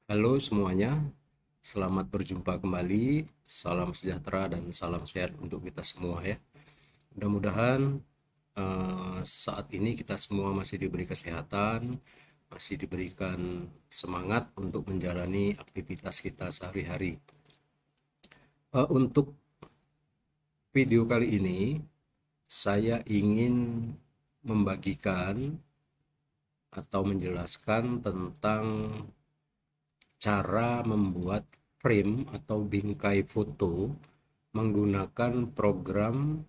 Halo semuanya, selamat berjumpa kembali. Salam sejahtera dan salam sehat untuk kita semua ya. Mudah-mudahan saat ini kita semua masih diberi kesehatan, masih diberikan semangat untuk menjalani aktivitas kita sehari-hari. Untuk video kali ini, saya ingin membagikan atau menjelaskan tentang cara membuat frame atau bingkai foto menggunakan program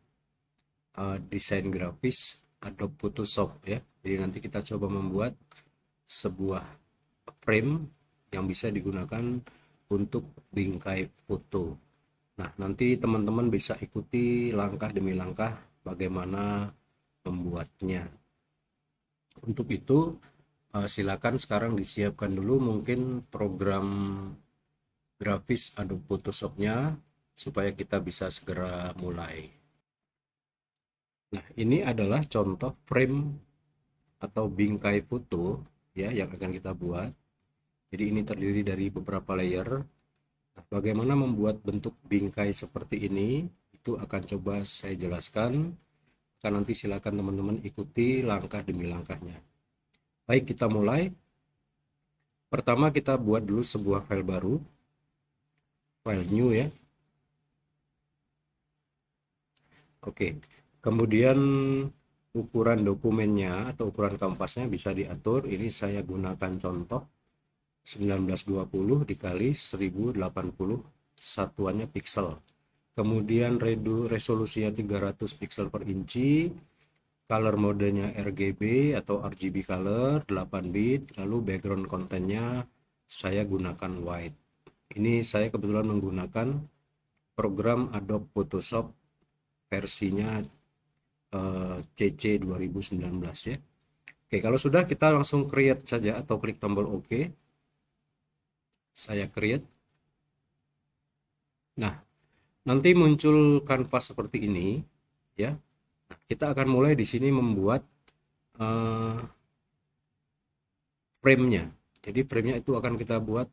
desain grafis Adobe Photoshop ya. Jadi nanti kita coba membuat sebuah frame yang bisa digunakan untuk bingkai foto. Nah, nanti teman-teman bisa ikuti langkah demi langkah bagaimana membuatnya. Untuk itu, silakan sekarang disiapkan dulu mungkin program grafis Adobe Photoshop-nya supaya kita bisa segera mulai. Nah, ini adalah contoh frame atau bingkai foto ya yang akan kita buat. Jadi ini terdiri dari beberapa layer. Nah, bagaimana membuat bentuk bingkai seperti ini itu akan coba saya jelaskan. Kan nanti silakan teman-teman ikuti langkah demi langkahnya. Baik, kita mulai. Pertama kita buat dulu sebuah file baru, file new ya. Oke. Kemudian ukuran dokumennya atau ukuran kanvasnya bisa diatur. Ini saya gunakan contoh 1920 dikali 1080 satuannya pixel. Kemudian resolusinya 300 pixel per inci, color modenya RGB atau RGB color 8 bit, lalu background kontennya saya gunakan white. Ini saya kebetulan menggunakan program Adobe Photoshop versinya CC 2019 ya. Oke, kalau sudah kita langsung create saja atau klik tombol OK. Saya create. Nah, nanti muncul kanvas seperti ini ya. Nah, kita akan mulai di sini membuat frame-nya. Jadi frame-nya itu akan kita buat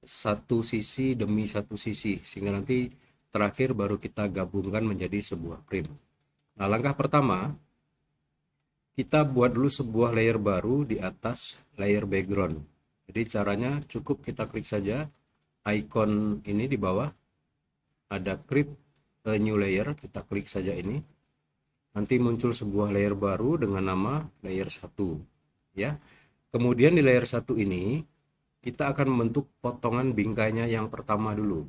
satu sisi demi satu sisi sehingga nanti terakhir baru kita gabungkan menjadi sebuah frame. Nah, langkah pertama kita buat dulu sebuah layer baru di atas layer background. Jadi caranya cukup kita klik saja icon ini di bawah, ada create a new layer, kita klik saja ini. Nanti muncul sebuah layer baru dengan nama layer 1 ya. Kemudian di layer 1 ini kita akan membentuk potongan bingkainya yang pertama dulu.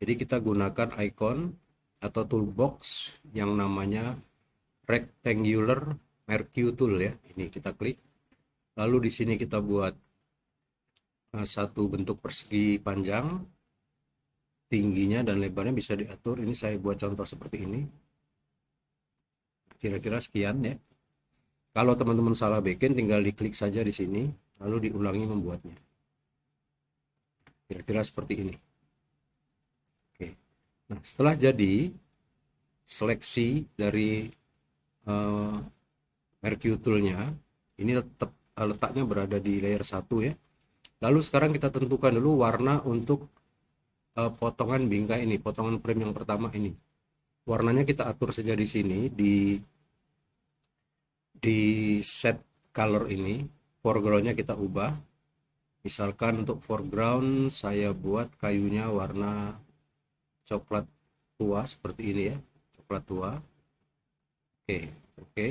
Jadi kita gunakan icon atau toolbox yang namanya rectangular merge tool ya. Ini kita klik. Lalu di sini kita buat satu bentuk persegi panjang, tingginya dan lebarnya bisa diatur. Ini saya buat contoh seperti ini. Kira-kira sekian ya. Kalau teman-teman salah bikin tinggal diklik saja di sini lalu diulangi membuatnya. Kira-kira seperti ini. Oke. Nah, setelah jadi seleksi dari merge tool-nya ini tetap letaknya berada di layer 1 ya. Lalu sekarang kita tentukan dulu warna untuk potongan bingkai ini, potongan frame yang pertama ini. Warnanya kita atur saja di sini di set color ini, foregroundnya kita ubah. Misalkan untuk foreground saya buat kayunya warna coklat tua seperti ini ya, coklat tua. Oke.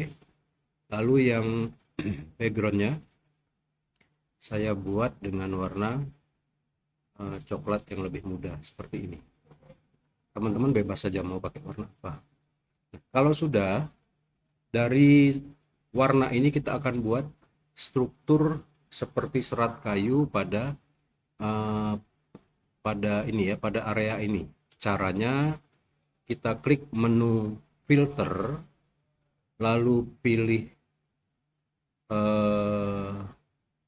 Lalu yang backgroundnya saya buat dengan warna coklat yang lebih muda seperti ini. Teman-teman bebas saja mau pakai warna apa. Nah, kalau sudah dari warna ini kita akan buat struktur seperti serat kayu pada ini ya, pada area ini. Caranya kita klik menu filter, lalu pilih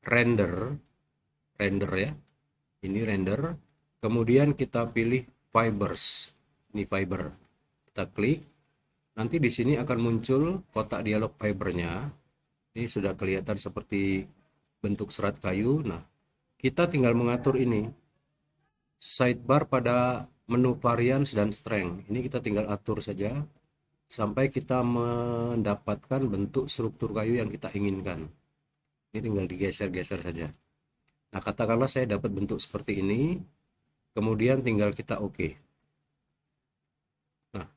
render ya. Ini render. Kemudian kita pilih fibers. Ini fiber. Kita klik. Nanti di sini akan muncul kotak dialog fibernya. Ini sudah kelihatan seperti bentuk serat kayu. Nah, kita tinggal mengatur ini sidebar pada menu variance dan strength. Ini kita tinggal atur saja sampai kita mendapatkan bentuk struktur kayu yang kita inginkan. Ini tinggal digeser-geser saja. Nah, katakanlah saya dapat bentuk seperti ini, kemudian tinggal kita oke. Nah,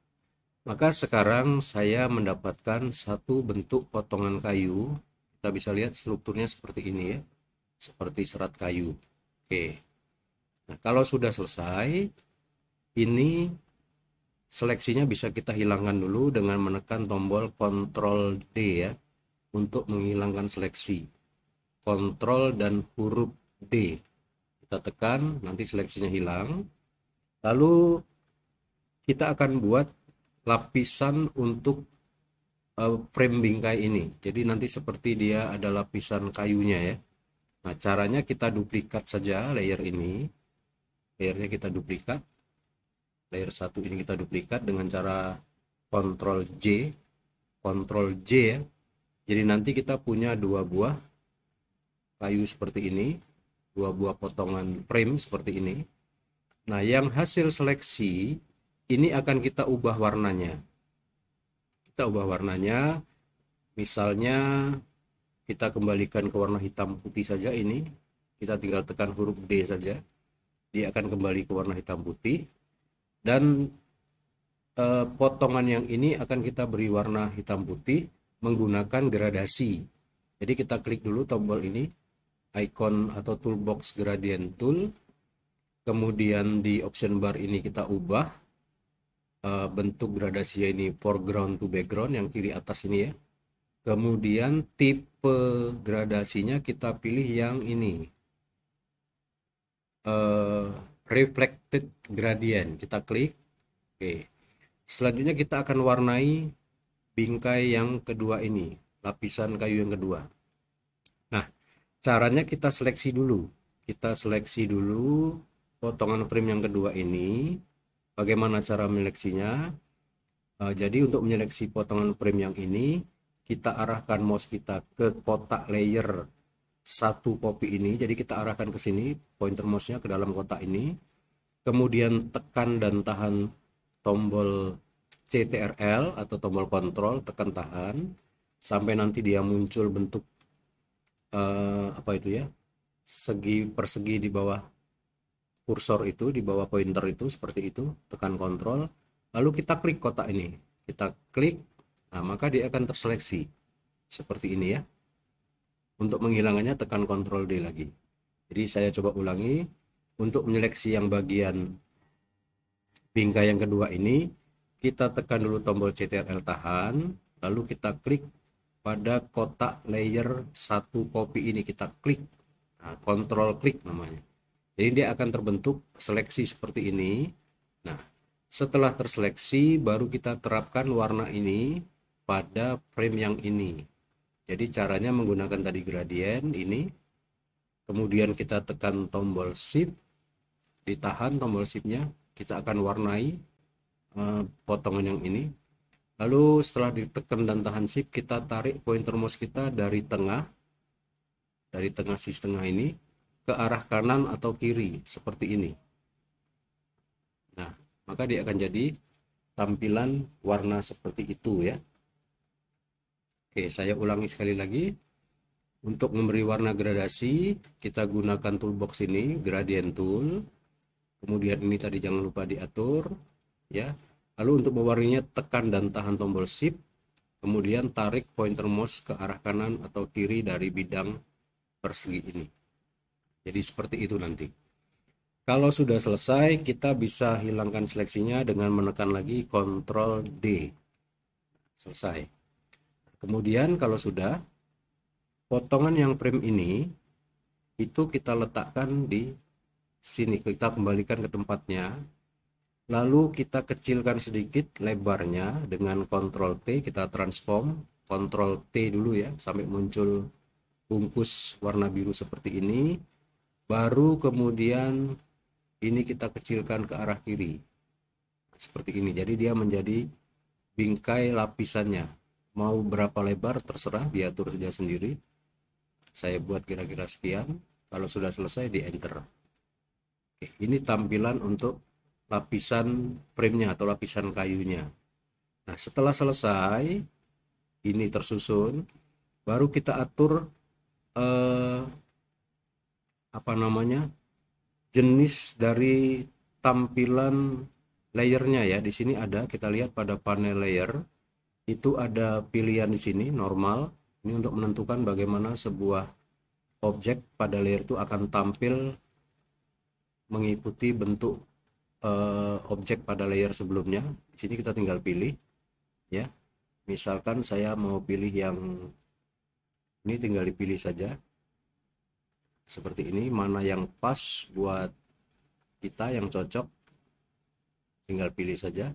maka sekarang saya mendapatkan satu bentuk potongan kayu. Kita bisa lihat strukturnya seperti ini ya, seperti serat kayu. Oke. Nah, kalau sudah selesai, ini seleksinya bisa kita hilangkan dulu dengan menekan tombol Ctrl D ya, untuk menghilangkan seleksi. Ctrl dan huruf D kita tekan, nanti seleksinya hilang. Lalu kita akan buat lapisan untuk frame bingkai ini. Jadi nanti seperti dia ada lapisan kayunya ya. Nah, caranya kita duplikat saja layer ini. Layernya kita duplikat. Layer 1 ini kita duplikat dengan cara Ctrl J. Ctrl J ya. Jadi nanti kita punya dua buah kayu seperti ini, dua buah potongan frame seperti ini. Nah, yang hasil seleksi ini akan kita ubah warnanya. Kita ubah warnanya, misalnya kita kembalikan ke warna hitam putih saja ini. Kita tinggal tekan huruf D saja. Dia akan kembali ke warna hitam putih. Dan potongan yang ini akan kita beri warna hitam putih menggunakan gradasi. Jadi kita klik dulu tombol ini, icon atau toolbox gradient tool. Kemudian di option bar ini kita ubah bentuk gradasinya ini foreground to background yang kiri atas ini ya. Kemudian tipe gradasinya kita pilih yang ini, reflected gradient. Kita klik. Oke. Selanjutnya kita akan warnai bingkai yang kedua ini, lapisan kayu yang kedua. Nah, caranya kita seleksi dulu. Kita seleksi dulu potongan frame yang kedua ini. Bagaimana cara menyeleksinya? Jadi untuk menyeleksi potongan frame yang ini, kita arahkan mouse kita ke kotak layer satu copy ini. Jadi kita arahkan ke sini, pointer mouse-nya ke dalam kotak ini. Kemudian tekan dan tahan tombol CTRL atau tombol kontrol, tekan tahan sampai nanti dia muncul bentuk apa itu ya, segi persegi di bawah kursor itu, di bawah pointer itu, seperti itu. Tekan kontrol, lalu kita klik kotak ini, kita klik. Nah, maka dia akan terseleksi seperti ini ya. Untuk menghilangkannya tekan Ctrl D lagi. Jadi saya coba ulangi. Untuk menyeleksi yang bagian bingkai yang kedua ini, kita tekan dulu tombol CTRL tahan, lalu kita klik pada kotak layer satu copy ini, kita klik. Nah, Ctrl klik namanya. Jadi dia akan terbentuk seleksi seperti ini. Nah, setelah terseleksi baru kita terapkan warna ini pada frame yang ini. Jadi caranya menggunakan tadi gradient ini, kemudian kita tekan tombol shift, ditahan tombol shiftnya, kita akan warnai potongan yang ini. Lalu setelah ditekan dan tahan shift, kita tarik pointer mouse kita dari tengah sisi tengah ini ke arah kanan atau kiri seperti ini. Nah, maka dia akan jadi tampilan warna seperti itu ya. Oke, saya ulangi sekali lagi. Untuk memberi warna gradasi, kita gunakan toolbox ini, gradient tool. Kemudian ini tadi jangan lupa diatur ya. Lalu untuk mewarnainya tekan dan tahan tombol shift, kemudian tarik pointer mouse ke arah kanan atau kiri dari bidang persegi ini. Jadi seperti itu nanti. Kalau sudah selesai, kita bisa hilangkan seleksinya dengan menekan lagi Ctrl D. Selesai. Kemudian kalau sudah, potongan yang frame ini itu kita letakkan di sini, kita kembalikan ke tempatnya. Lalu kita kecilkan sedikit lebarnya dengan Ctrl T, kita transform, Ctrl T dulu ya, sampai muncul bungkus warna biru seperti ini. Baru kemudian ini kita kecilkan ke arah kiri. Seperti ini, jadi dia menjadi bingkai lapisannya. Mau berapa lebar terserah, diatur saja sendiri. Saya buat kira-kira sekian. Kalau sudah selesai di enter. Oke, ini tampilan untuk lapisan framenya atau lapisan kayunya. Nah, setelah selesai ini tersusun, baru kita atur apa namanya, jenis dari tampilan layernya ya. Di sini ada, kita lihat pada panel layer itu ada pilihan di sini normal. Ini untuk menentukan bagaimana sebuah objek pada layer itu akan tampil mengikuti bentuk objek pada layer sebelumnya. Di sini kita tinggal pilih ya. Misalkan saya mau pilih yang ini, tinggal dipilih saja seperti ini, mana yang pas buat kita, yang cocok, tinggal pilih saja.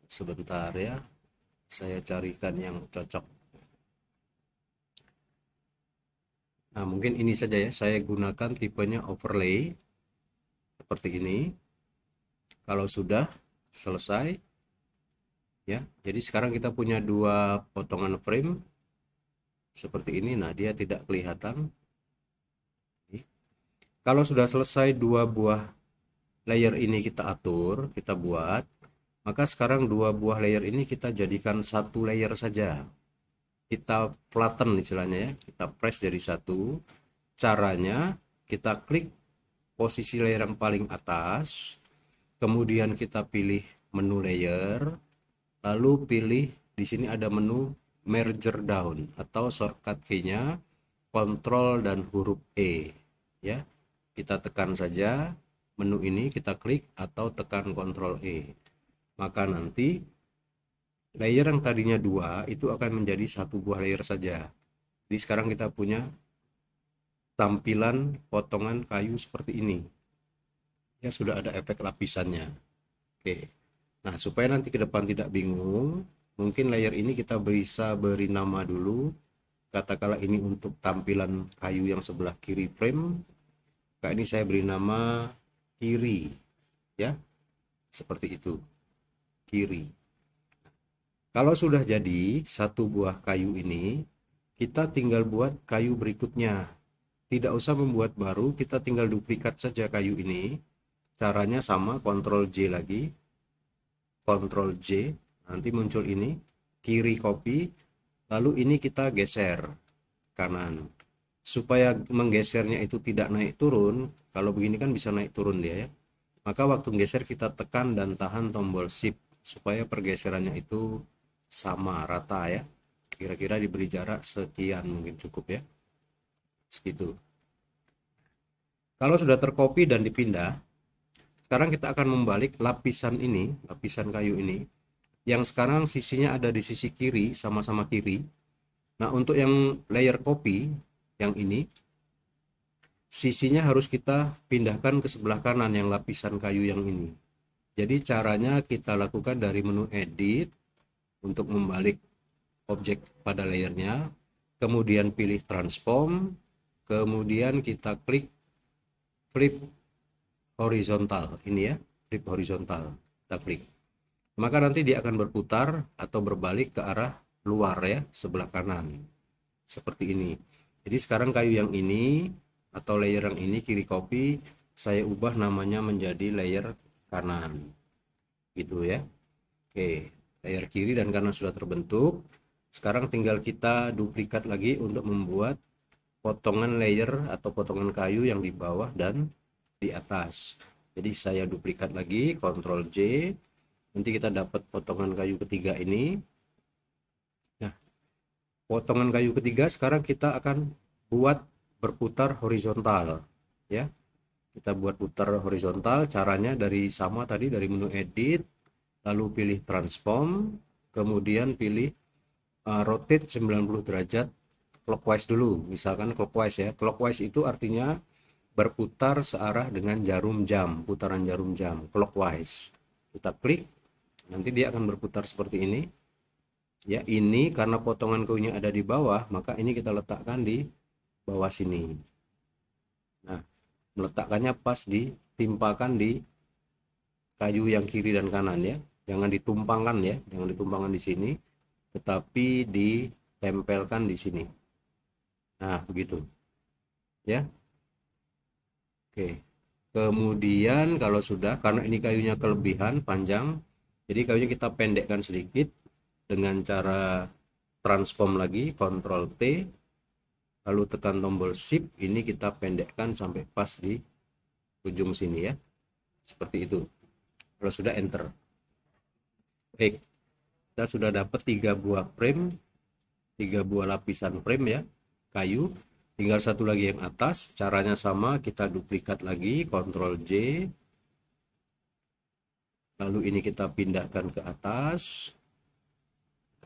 Sebentar ya, saya carikan yang cocok. Nah, mungkin ini saja ya, saya gunakan tipenya overlay seperti ini. Kalau sudah selesai ya, jadi sekarang kita punya dua potongan frame seperti ini. Nah, dia tidak kelihatan. Kalau sudah selesai dua buah layer ini kita atur, kita buat, maka sekarang dua buah layer ini kita jadikan satu layer saja. Kita flatten istilahnya ya, kita press jadi satu. Caranya kita klik posisi layer yang paling atas, kemudian kita pilih menu layer, lalu pilih di sini ada menu merger down atau shortcut key-nya Ctrl dan huruf E ya. Kita tekan saja menu ini, kita klik atau tekan Ctrl E. Maka nanti layer yang tadinya dua itu akan menjadi satu buah layer saja. Jadi sekarang kita punya tampilan potongan kayu seperti ini. Ya, sudah ada efek lapisannya. Oke. Nah, supaya nanti ke depan tidak bingung, mungkin layer ini kita bisa beri nama dulu. Katakanlah ini untuk tampilan kayu yang sebelah kiri frame. Kayak ini saya beri nama kiri. Ya. Seperti itu. Kiri. Kalau sudah jadi satu buah kayu ini, kita tinggal buat kayu berikutnya. Tidak usah membuat baru, kita tinggal duplikat saja kayu ini. Caranya sama, Ctrl J lagi. Ctrl J, nanti muncul ini, kiri copy, lalu ini kita geser kanan. Supaya menggesernya itu tidak naik turun, kalau begini kan bisa naik turun dia ya. Maka waktu geser kita tekan dan tahan tombol shift supaya pergeserannya itu sama rata ya. Kira-kira diberi jarak sekian mungkin cukup ya. Segitu. Kalau sudah tercopy dan dipindah, sekarang kita akan membalik lapisan ini, lapisan kayu ini, yang sekarang sisinya ada di sisi kiri, sama-sama kiri. Nah, untuk yang layer copy, yang ini, sisinya harus kita pindahkan ke sebelah kanan, yang lapisan kayu yang ini. Jadi caranya kita lakukan dari menu edit, untuk membalik objek pada layernya, kemudian pilih transform, kemudian kita klik flip horizontal, ini ya, flip horizontal, kita klik, maka nanti dia akan berputar atau berbalik ke arah luar ya, sebelah kanan seperti ini. Jadi sekarang kayu yang ini atau layer yang ini kiri copy, saya ubah namanya menjadi layer kanan gitu ya. Oke, layer kiri dan kanan sudah terbentuk. Sekarang tinggal kita duplikat lagi untuk membuat potongan layer atau potongan kayu yang di bawah dan di atas. Jadi saya duplikat lagi, Ctrl J, nanti kita dapat potongan kayu ketiga ini. Nah, potongan kayu ketiga sekarang kita akan buat berputar horizontal ya. Kita buat putar horizontal, caranya dari sama tadi, dari menu edit, lalu pilih transform, kemudian pilih rotate 90 derajat clockwise dulu. Misalkan clockwise ya. Clockwise itu artinya berputar searah dengan jarum jam, putaran jarum jam, clockwise. Kita klik, nanti dia akan berputar seperti ini. Ya, ini karena potongan kayunya ada di bawah, maka ini kita letakkan di bawah sini. Nah, meletakkannya pas ditimpakan di kayu yang kiri dan kanan ya. Jangan ditumpangkan ya, jangan ditumpangkan di sini, tetapi di tempelkan di sini. Nah, begitu ya. Oke. Kemudian kalau sudah, karena ini kayunya kelebihan panjang, jadi kayunya kita pendekkan sedikit dengan cara transform lagi, Ctrl T, lalu tekan tombol Shift, ini kita pendekkan sampai pas di ujung sini ya. Seperti itu. Kalau sudah enter. Baik, kita sudah dapat 3 buah frame, 3 buah lapisan frame ya, kayu. Tinggal satu lagi yang atas, caranya sama, kita duplikat lagi, Ctrl J, lalu ini kita pindahkan ke atas,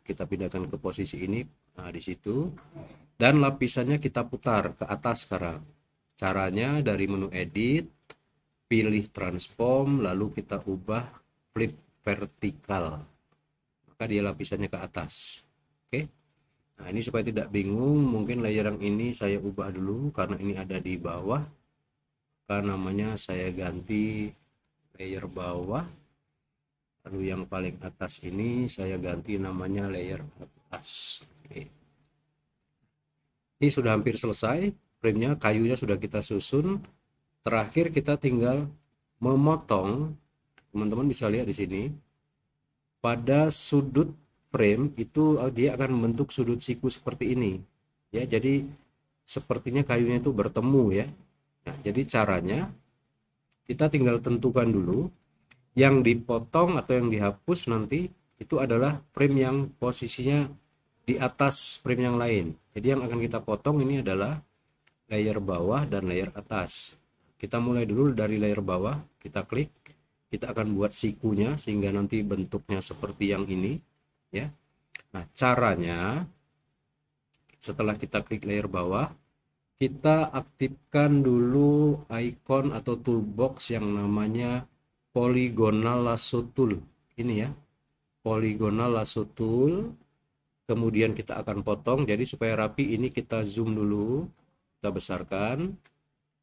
kita pindahkan ke posisi ini, nah di situ, dan lapisannya kita putar ke atas sekarang. Caranya dari menu edit, pilih transform, lalu kita ubah flip vertikal, maka dia lapisannya ke atas. Oke. Nah, ini supaya tidak bingung, mungkin layer yang ini saya ubah dulu karena ini ada di bawah. Karena namanya saya ganti layer bawah. Lalu yang paling atas ini saya ganti namanya layer atas. Oke. Ini sudah hampir selesai, framenya, kayunya sudah kita susun. Terakhir kita tinggal memotong. Teman-teman bisa lihat di sini. Pada sudut frame itu dia akan membentuk sudut siku seperti ini ya, jadi sepertinya kayunya itu bertemu ya. Nah, jadi caranya kita tinggal tentukan dulu yang dipotong atau yang dihapus nanti itu adalah frame yang posisinya di atas frame yang lain. Jadi yang akan kita potong ini adalah layer bawah dan layer atas. Kita mulai dulu dari layer bawah, kita klik, kita akan buat sikunya sehingga nanti bentuknya seperti yang ini ya. Nah, caranya setelah kita klik layer bawah, kita aktifkan dulu icon atau toolbox yang namanya polygonal lasso tool. Ini ya, polygonal lasso tool. Kemudian kita akan potong, jadi supaya rapi ini kita zoom dulu, kita besarkan.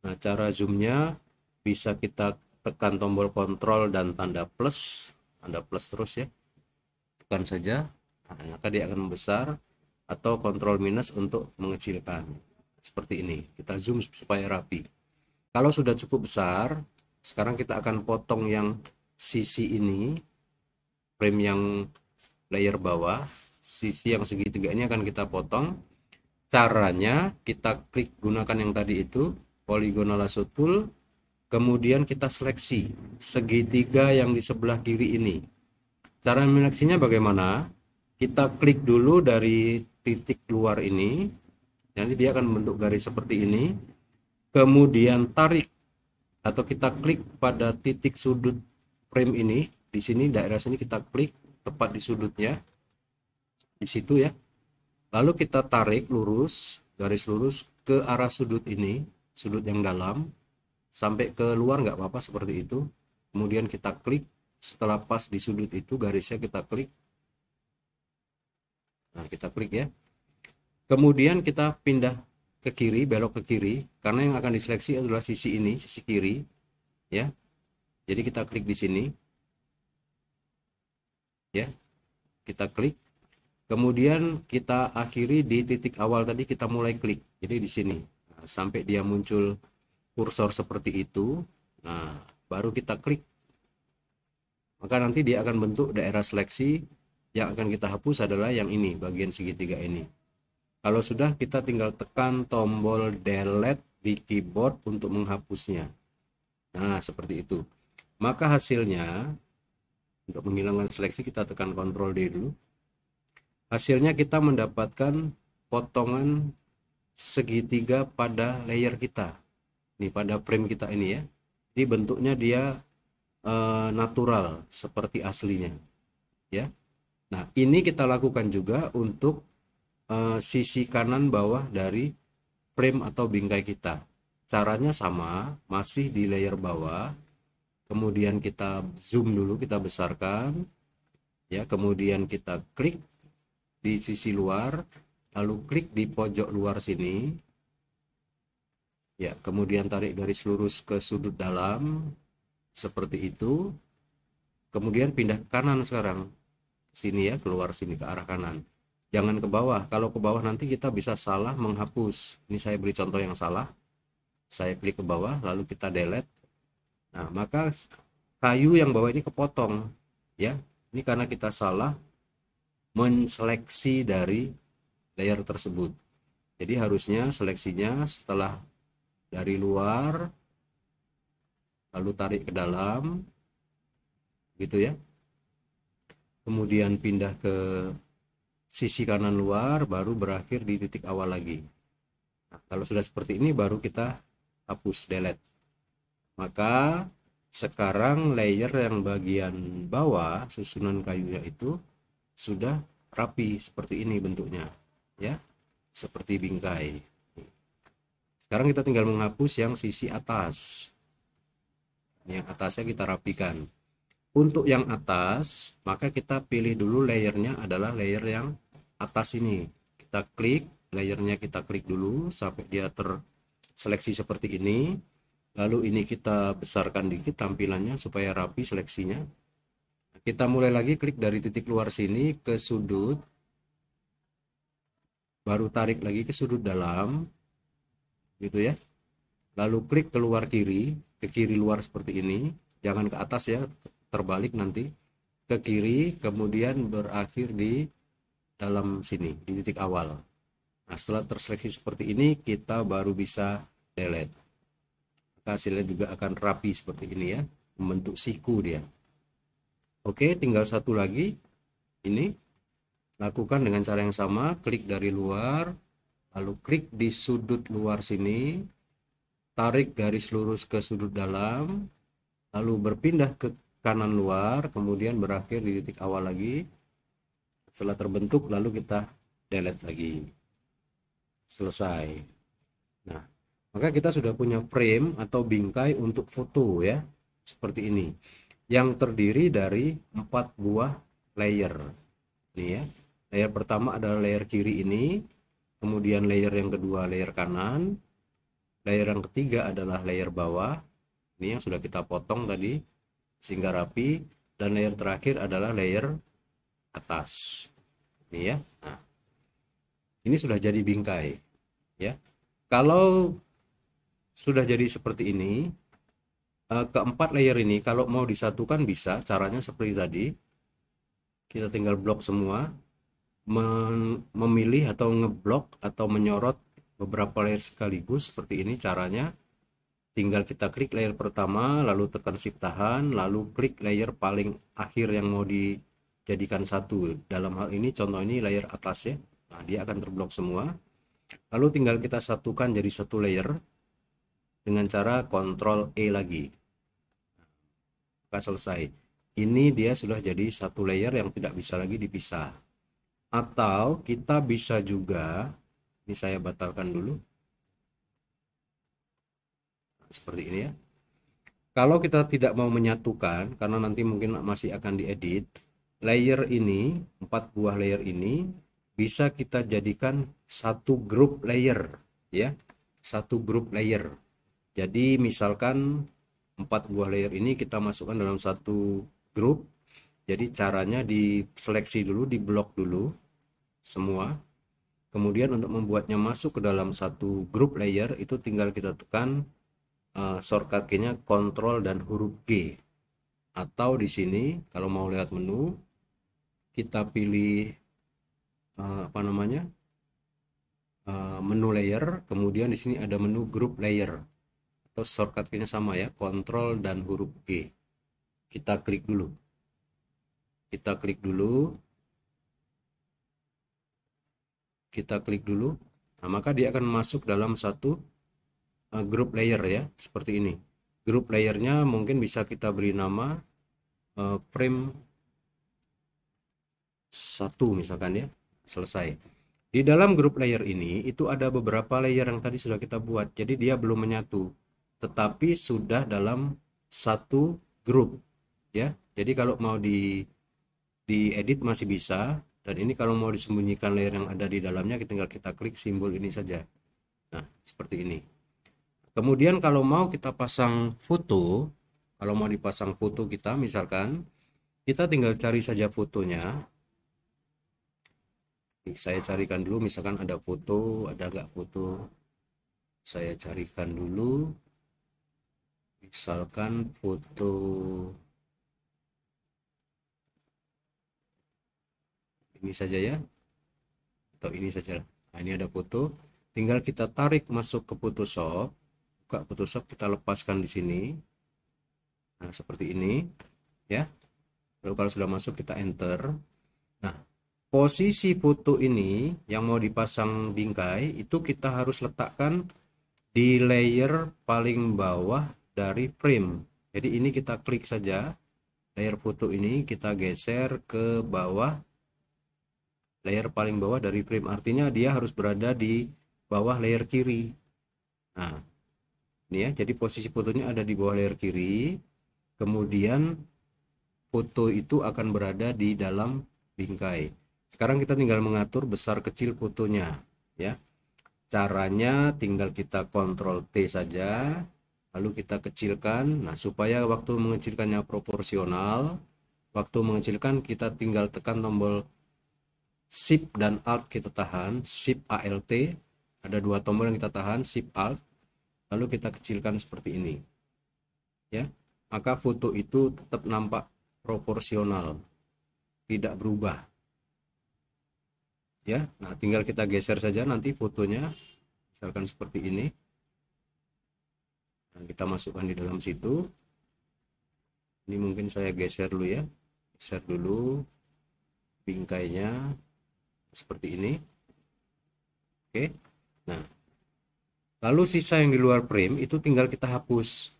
Nah, cara zoomnya bisa kita tekan tombol kontrol dan tanda plus terus ya, tekan saja, nah, maka dia akan membesar, atau kontrol minus untuk mengecilkan. Seperti ini, kita zoom supaya rapi. Kalau sudah cukup besar, sekarang kita akan potong yang sisi ini, frame yang layer bawah, sisi yang segitiga ini akan kita potong. Caranya kita klik gunakan yang tadi itu, polygonal lasso tool, kemudian kita seleksi segitiga yang di sebelah kiri ini. Cara menyeleksinya bagaimana? Kita klik dulu dari titik luar ini, nanti dia akan membentuk garis seperti ini. Kemudian tarik atau kita klik pada titik sudut frame ini, di sini daerah sini kita klik tepat di sudutnya, di situ ya. Lalu kita tarik lurus, garis lurus ke arah sudut ini, sudut yang dalam, sampai ke luar nggak apa-apa seperti itu. Kemudian kita klik. Setelah pas di sudut itu garisnya kita klik, nah kita klik ya, kemudian kita pindah ke kiri, belok ke kiri, karena yang akan diseleksi adalah sisi ini, sisi kiri ya. Jadi kita klik di sini ya, kita klik, kemudian kita akhiri di titik awal tadi, kita mulai klik, jadi di sini, nah, sampai dia muncul kursor seperti itu. Nah, baru kita klik, maka nanti dia akan bentuk daerah seleksi. Yang akan kita hapus adalah yang ini, bagian segitiga ini. Kalau sudah, kita tinggal tekan tombol delete di keyboard untuk menghapusnya. Nah, seperti itu. Maka hasilnya, untuk menghilangkan seleksi kita tekan Ctrl D dulu. Hasilnya kita mendapatkan potongan segitiga pada layer kita. Ini pada frame kita ini ya. Jadi bentuknya dia natural seperti aslinya ya. Nah, ini kita lakukan juga untuk sisi kanan bawah dari frame atau bingkai kita. Caranya sama, masih di layer bawah, kemudian kita zoom dulu, kita besarkan ya, kemudian kita klik di sisi luar, lalu klik di pojok luar sini ya, kemudian tarik garis lurus ke sudut dalam seperti itu, kemudian pindah ke kanan sekarang, sini ya, keluar sini ke arah kanan. jangan ke bawah. Kalau ke bawah nanti kita bisa salah menghapus. Ini saya beri contoh yang salah. Saya klik ke bawah lalu kita delete. Nah, maka kayu yang bawah ini kepotong ya. Ini karena kita salah menseleksi dari layer tersebut. Jadi harusnya seleksinya setelah dari luar lalu tarik ke dalam gitu ya. Kemudian pindah ke sisi kanan luar baru berakhir di titik awal lagi. Nah, kalau sudah seperti ini baru kita hapus delete. Maka sekarang layer yang bagian bawah susunan kayunya itu sudah rapi seperti ini bentuknya ya, seperti bingkai. Sekarang kita tinggal menghapus yang sisi atas. Yang atasnya kita rapikan. Untuk yang atas, maka kita pilih dulu layernya adalah layer yang atas ini. Kita klik, layernya kita klik dulu sampai dia terseleksi seperti ini. Lalu ini kita besarkan dikit tampilannya supaya rapi seleksinya. Kita mulai lagi klik dari titik luar sini ke sudut. Baru tarik lagi ke sudut dalam. Gitu ya. Lalu klik keluar kiri, ke kiri luar seperti ini. Jangan ke atas ya, terbalik nanti. Ke kiri, kemudian berakhir di dalam sini, di titik awal. Nah, setelah terseleksi seperti ini, kita baru bisa delete. Hasilnya juga akan rapi seperti ini ya, membentuk siku dia. Oke, tinggal satu lagi. Ini lakukan dengan cara yang sama, klik dari luar, lalu klik di sudut luar sini, tarik garis lurus ke sudut dalam, lalu berpindah ke kanan luar, kemudian berakhir di titik awal lagi. Setelah terbentuk, lalu kita delete lagi. Selesai. Nah, maka kita sudah punya frame atau bingkai untuk foto ya, seperti ini, yang terdiri dari 4 buah layer. Nih ya, layer pertama adalah layer kiri ini, kemudian layer yang kedua layer kanan, layer yang ketiga adalah layer bawah, ini yang sudah kita potong tadi sehingga rapi, dan layer terakhir adalah layer atas. Ini ya. Nah, ini sudah jadi bingkai ya. Kalau sudah jadi seperti ini, keempat layer ini kalau mau disatukan bisa, caranya seperti tadi. Kita tinggal blok semua, memilih atau ngeblok atau menyorot beberapa layer sekaligus seperti ini caranya. Tinggal kita klik layer pertama, lalu tekan shift tahan, lalu klik layer paling akhir yang mau dijadikan satu. Dalam hal ini contoh ini layer atas ya. Nah, dia akan terblok semua. Lalu tinggal kita satukan jadi satu layer dengan cara Ctrl E lagi. Maka selesai. Ini dia sudah jadi satu layer yang tidak bisa lagi dipisah. Atau kita bisa juga, ini saya batalkan dulu. Seperti ini ya. Kalau kita tidak mau menyatukan, karena nanti mungkin masih akan diedit, layer ini, 4 buah layer ini, bisa kita jadikan satu grup layer ya, satu grup layer. Jadi misalkan 4 buah layer ini kita masukkan dalam satu grup. Jadi caranya diseleksi dulu, diblok dulu semua. Kemudian untuk membuatnya masuk ke dalam satu grup layer itu tinggal kita tekan shortcut key-nya Ctrl dan huruf G. Atau di sini kalau mau lihat menu, kita pilih apa namanya? Menu layer, kemudian di sini ada menu group layer. Atau shortcut key-nya sama ya, Ctrl dan huruf G. Kita klik dulu. Kita klik dulu. Kita klik dulu. Nah, maka dia akan masuk dalam satu group layer ya, seperti ini. Group layernya mungkin bisa kita beri nama frame 1 misalkan ya. Selesai. Di dalam grup layer ini itu ada beberapa layer yang tadi sudah kita buat. Jadi dia belum menyatu, tetapi sudah dalam satu grup ya. Jadi kalau mau diedit masih bisa, dan ini kalau mau disembunyikan layer yang ada di dalamnya tinggal kita klik simbol ini saja. Nah, seperti ini. Kemudian kalau mau kita pasang foto, kalau mau dipasang foto kita misalkan, kita tinggal cari saja fotonya. Saya carikan dulu, misalkan ada foto, ada nggak foto, saya carikan dulu, misalkan foto ini saja ya, atau ini saja. Nah, ini ada foto, tinggal kita tarik masuk ke Photoshop, buka Photoshop, kita lepaskan di sini. Nah, seperti ini ya. Lalu kalau sudah masuk kita enter. Nah, posisi foto ini yang mau dipasang bingkai itu kita harus letakkan di layer paling bawah dari frame. Jadi ini kita klik saja layer foto ini, kita geser ke bawah, layer paling bawah dari frame, artinya dia harus berada di bawah layer kiri. Nah ini ya, jadi posisi fotonya ada di bawah layer kiri, kemudian foto itu akan berada di dalam bingkai. Sekarang kita tinggal mengatur besar kecil fotonya ya. Caranya tinggal kita Ctrl T saja, lalu kita kecilkan. Nah, supaya waktu mengecilkannya proporsional, waktu mengecilkan kita tinggal tekan tombol Shift dan Alt, kita tahan, Shift Alt, ada dua tombol yang kita tahan, Shift Alt, lalu kita kecilkan seperti ini. Ya, maka foto itu tetap nampak proporsional, tidak berubah. Ya, nah tinggal kita geser saja nanti fotonya, misalkan seperti ini. Nah, kita masukkan di dalam situ. Ini mungkin saya geser dulu ya, geser dulu bingkainya seperti ini. Oke, nah lalu sisa yang di luar frame itu tinggal kita hapus.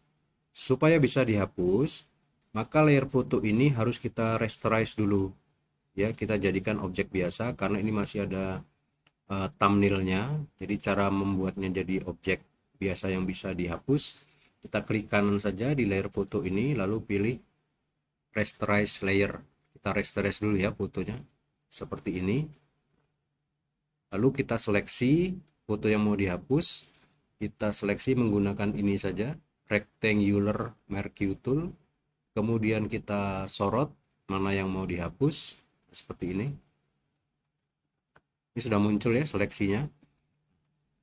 Supaya bisa dihapus, maka layer foto ini harus kita rasterize dulu ya, kita jadikan objek biasa karena ini masih ada thumbnailnya. Jadi cara membuatnya jadi objek biasa yang bisa dihapus, kita klik kanan saja di layer foto ini, lalu pilih rasterize layer. Kita rasterize dulu ya fotonya seperti ini, lalu kita seleksi foto yang mau dihapus, kita seleksi menggunakan ini saja, rectangular marquee tool, kemudian kita sorot mana yang mau dihapus seperti ini. Ini sudah muncul ya seleksinya,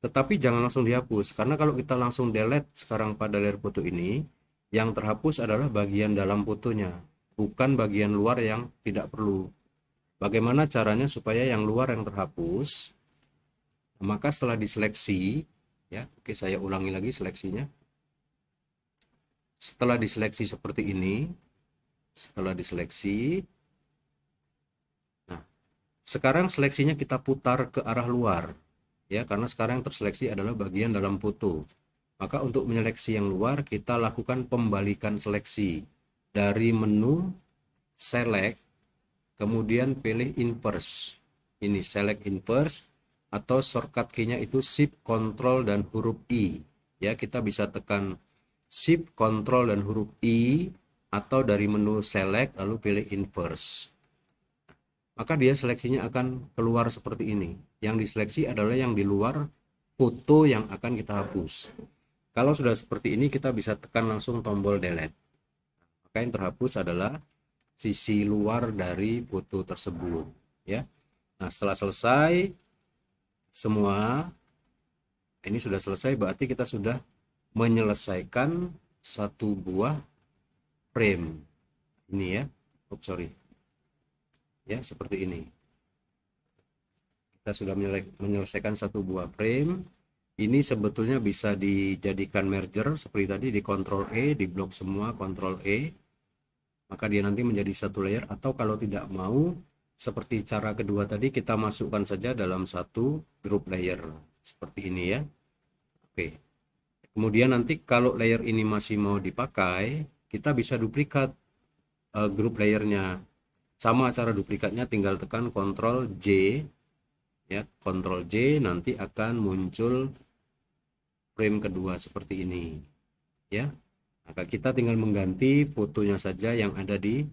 tetapi jangan langsung dihapus, karena kalau kita langsung delete sekarang pada layer foto ini, yang terhapus adalah bagian dalam fotonya, bukan bagian luar yang tidak perlu. Bagaimana caranya supaya yang luar yang terhapus? Maka setelah diseleksi ya, oke, saya ulangi lagi seleksinya. Setelah diseleksi seperti ini, setelah diseleksi, nah sekarang seleksinya kita putar ke arah luar ya, karena sekarang yang terseleksi adalah bagian dalam foto. Maka untuk menyeleksi yang luar, kita lakukan pembalikan seleksi dari menu select, kemudian pilih inverse. Ini select inverse, atau shortcut key-nya itu Shift, Ctrl, dan huruf I. Ya, kita bisa tekan Shift, Ctrl, dan huruf I, atau dari menu select lalu pilih inverse. Maka dia seleksinya akan keluar seperti ini. Yang diseleksi adalah yang di luar foto yang akan kita hapus. Kalau sudah seperti ini, kita bisa tekan langsung tombol delete. Maka yang terhapus adalah sisi luar dari foto tersebut ya. Nah, setelah selesai semua, ini sudah selesai, berarti kita sudah menyelesaikan satu buah frame ini ya. Sorry ya, seperti ini kita sudah menyelesaikan satu buah frame. Ini sebetulnya bisa dijadikan merger seperti tadi, di Ctrl E, di blok semua Ctrl E, maka dia nanti menjadi satu layer. Atau kalau tidak mau seperti cara kedua tadi, kita masukkan saja dalam satu group layer seperti ini ya. Oke, kemudian nanti kalau layer ini masih mau dipakai, kita bisa duplikat group layernya. Sama cara duplikatnya, tinggal tekan Ctrl J ya, Ctrl J, nanti akan muncul frame kedua seperti ini ya. Maka kita tinggal mengganti fotonya saja yang ada di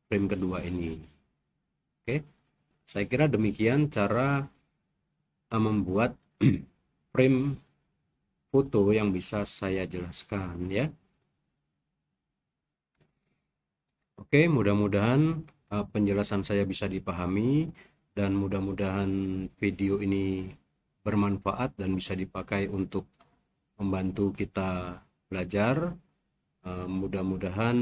frame kedua ini. Oke, saya kira demikian cara membuat frame foto yang bisa saya jelaskan ya. Oke, mudah-mudahan penjelasan saya bisa dipahami. dan mudah-mudahan video ini bermanfaat dan bisa dipakai untuk membantu kita belajar. Mudah-mudahan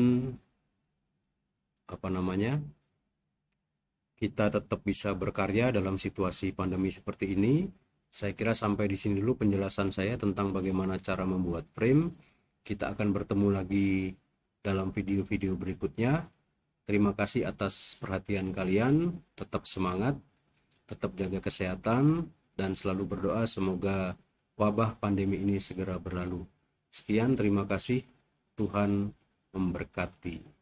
kita tetap bisa berkarya dalam situasi pandemi seperti ini. Saya kira sampai di sini dulu penjelasan saya tentang bagaimana cara membuat frame. Kita akan bertemu lagi dalam video-video berikutnya. Terima kasih atas perhatian kalian. Tetap semangat, tetap jaga kesehatan, dan selalu berdoa semoga wabah pandemi ini segera berlalu. Sekian, terima kasih. Tuhan memberkati.